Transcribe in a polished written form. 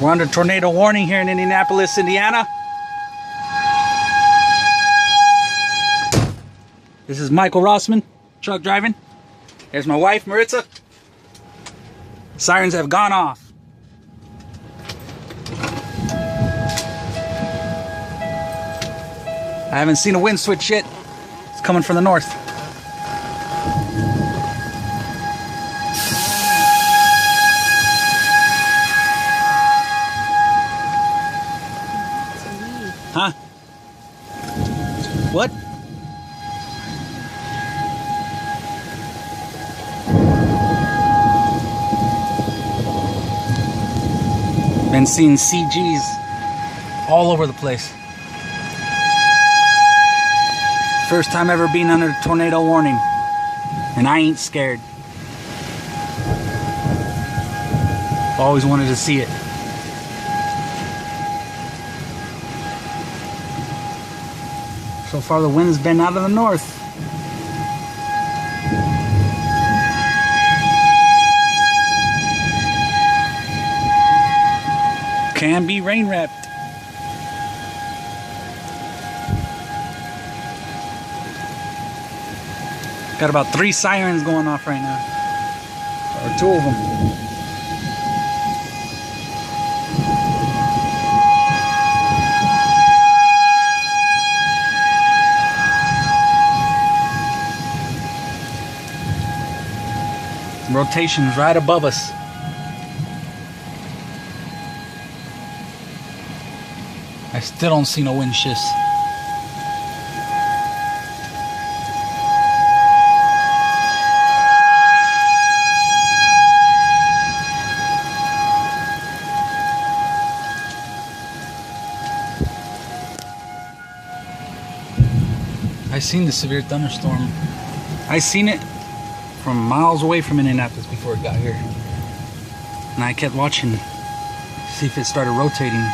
We're under tornado warning here in Indianapolis, Indiana. This is Michael Rossman, truck driving. There's my wife, Maritza. Sirens have gone off. I haven't seen a wind switch yet. It's coming from the north. Huh? What? Been seeing CGs all over the place. First time ever being under tornado warning, and I ain't scared. Always wanted to see it. So far the wind's been out of the north. Can be rain wrapped. Got about 3 sirens going off right now. Or 2 of them. Rotation's right above us. I still don't see no wind shifts. I seen the severe thunderstorm. I seen it from miles away from Indianapolis before it got here. And I kept watching to see if it started rotating.